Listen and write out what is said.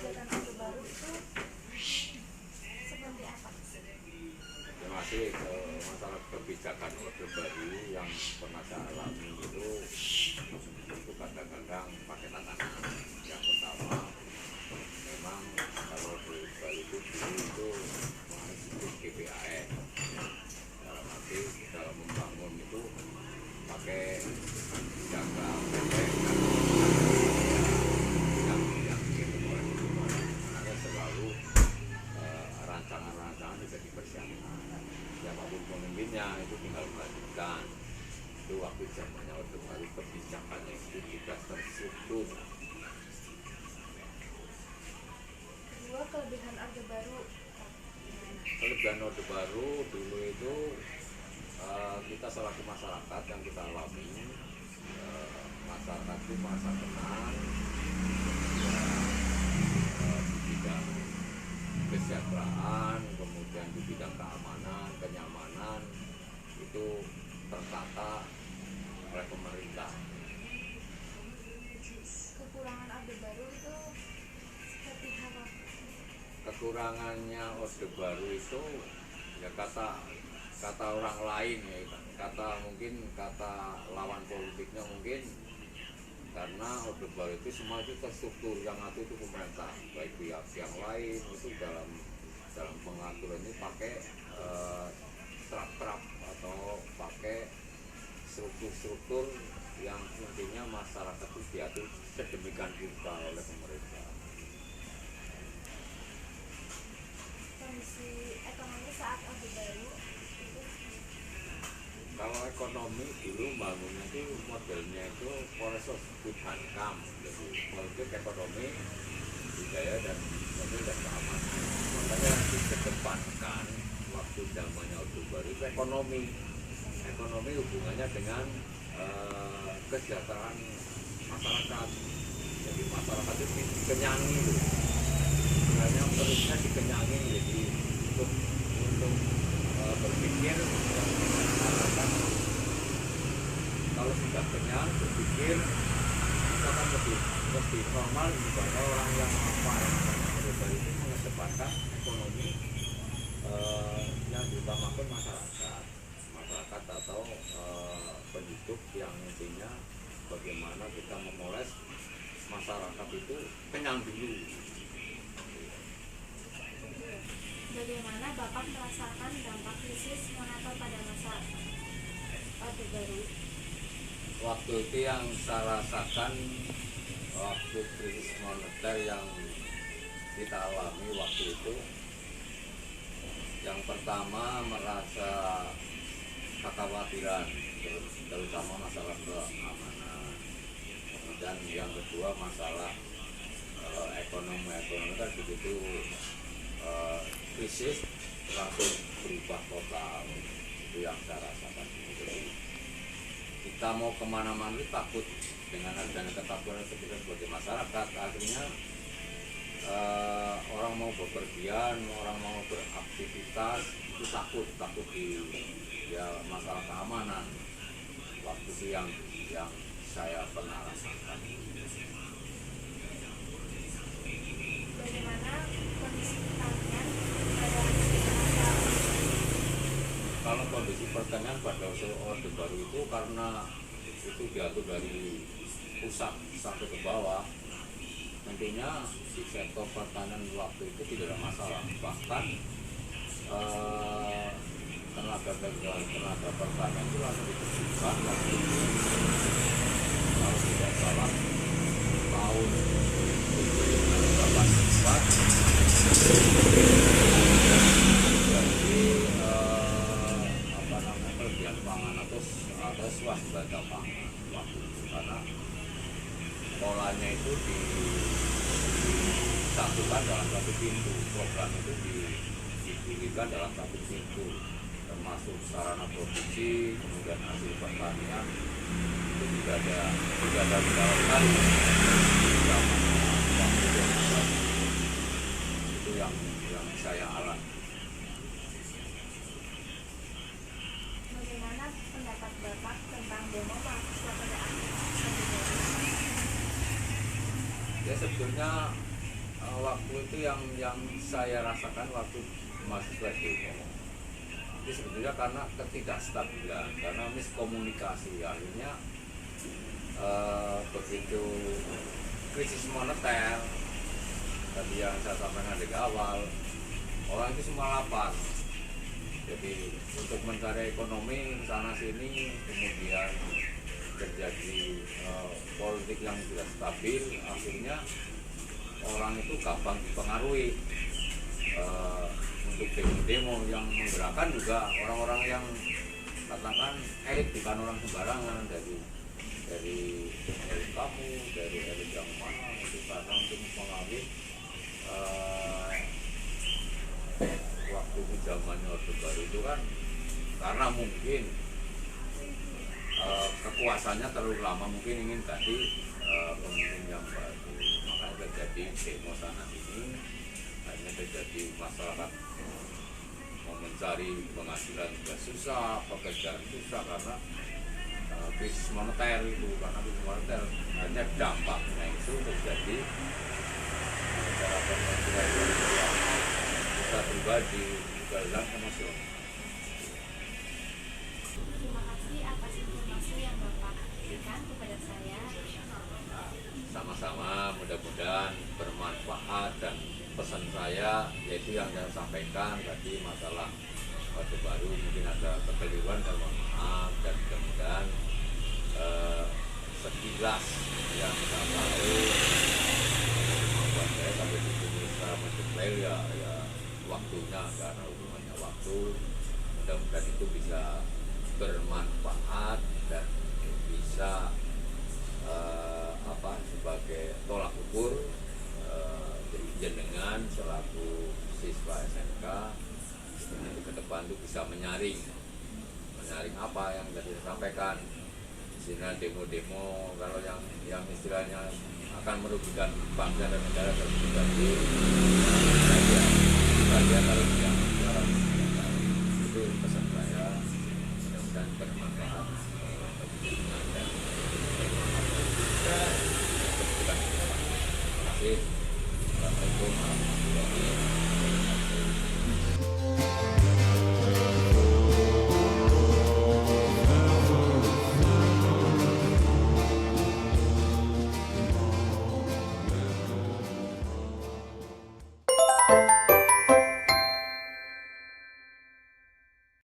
kegiatan Orde Baru itu seperti apa? Ya masih masalah kebijakan Orde Baru yang pernah saya alami itu kadang-kadang pakai tantangan. Yang pertama, memang kalau Orde Baru itu dulu itu mengikuti GPAN, dalam arti dalam membangun itu pakai jangka pendek dan yang dimulai sebenarnya selalu rancangan-rancangan bisa dipersiapkan. Siapapun pemimpinnya itu tinggal melanjutkan. Itu waktu zamannya Orde Baru kebijakannya itu juga terstruktur. Kedua, kelebihan Orde Baru. Kelebihan Orde Baru dulu itu kita selaku masyarakat yang kita alami, masyarakat itu merasa tenang di bidang kesejahteraan, kemudian di bidang keamanan, kenyamanan itu tertata oleh pemerintah. Kekurangan Orde Baru itu seperti apa? Kekurangannya Orde Baru itu ya kata orang lain, ya mungkin kata lawan politiknya mungkin, karena Orde Baru itu semua itu terstruktur, yang ngatur itu pemerintah, baik pihak yang lain itu dalam pengaturan ini pakai trap-trap atau pakai struktur-struktur yang intinya masyarakat itu diatur sedemikian rupa oleh pemerintah. Kondisi ekonomi saat Orde Baru itu Kalau ekonomi dulu bangunnya itu modelnya itu proses Hankam, jadi politik ekonomi budaya dan sosial dan keamanan. Makanya yang dikedepankan waktu zamannya Orde Baru itu ekonomi hubungannya dengan kesejahteraan masyarakat. Jadi masyarakat itu dikenyangi, sebenarnya perutnya dikenyangi, jadi untuk berpikir masyarakat kalau sudah kenyang berpikir itu akan lebih normal daripada orang yang lapar. Orde Baru itu mengedepankan ekonomi yang diutamakan masyarakat atau penduduk, yang intinya bagaimana kita memoles masyarakat itu kenyang dulu. bagaimana Bapak merasakan dampak krisis moneter pada masa Orde Baru? Waktu itu yang saya rasakan waktu krisis moneter yang kita alami waktu itu, yang pertama merasa kekhawatiran, terutama masalah keamanan, dan yang kedua masalah ekonomi kan begitu krisis langsung berubah total. Itu yang saya rasakan. Jadi kita mau kemana-mana takut dengan adanya ketakutan sebagai masyarakat, akhirnya orang mau bepergian, orang mau beraktivitas itu takut di masalah keamanan. Waktu itu yang saya pernah rasakan. Bagaimana kondisi pertanian pada masa Kalau kondisi pertanian pada Orde Baru itu karena itu diatur dari pusat sampai ke bawah, tentunya di sektor pertanian waktu itu tidak ada masalah. Bahkan tenaga pertanian itu langsung diterjunkan waktu itu, kalau tidak salah tahun 2018. Kelebihan pangan atau swasembada pangan waktu itu, karena polanya itu disatukan dalam satu pintu, program itu didirikan dalam satu pintu, termasuk sarana produksi, kemudian hasil pertanian itu tidak ada misalkan itu yang saya alami. Bagaimana pendapat Bapak tentang demo mahasiswa pada akhir Orde Baru? Ya sebetulnya itu yang saya rasakan waktu mahasiswa demo itu sebetulnya karena ketidakstabilan, karena miskomunikasi. Akhirnya begitu krisis moneter tadi yang saya sampaikan dari awal, orang itu semua lapar. Jadi untuk mencari ekonomi sana sini, kemudian terjadi politik yang tidak stabil, akhirnya orang itu gampang dipengaruhi. Untuk demo yang menggerakkan juga orang-orang yang katakan elit, bukan orang sembarangan, dari elit kamu, dari elit yang mana, itu karena untuk mempengaruhi waktu zamannya Orde Baru itu kan, karena mungkin kekuasaannya terlalu lama, mungkin ingin ganti pemimpin yang baru, makanya terjadi demo sana sini. Akhirnya terjadi masyarakat mau mencari penghasilan juga susah, pekerjaan susah karena krisis moneter itu, karena krisis moneter. Akhirnya dampaknya itu terjadi secara penghasilan kita pribadi juga hilang emosional. Terima kasih atas informasi yang Bapak berikan kepada saya. Sama-sama, mudah-mudahan bermanfaat. Dan pesan saya yaitu yang saya sampaikan tadi, masalah Orde Baru mungkin ada kekeliruan, dan mohon maaf, dan mudah-mudahan sekilas yang saya tahu membuat saya sampai di sini secara mendetail ya waktunya, karena hubungannya waktu. Mudah-mudahan itu bisa bermanfaat dan bisa sebagai tolak ukur jenengan selaku siswa SMK nanti ke depan itu bisa menyaring apa yang tadi saya sampaikan. Sehingga demo-demo kalau yang istilahnya akan merugikan bangsa dan negara tertentu,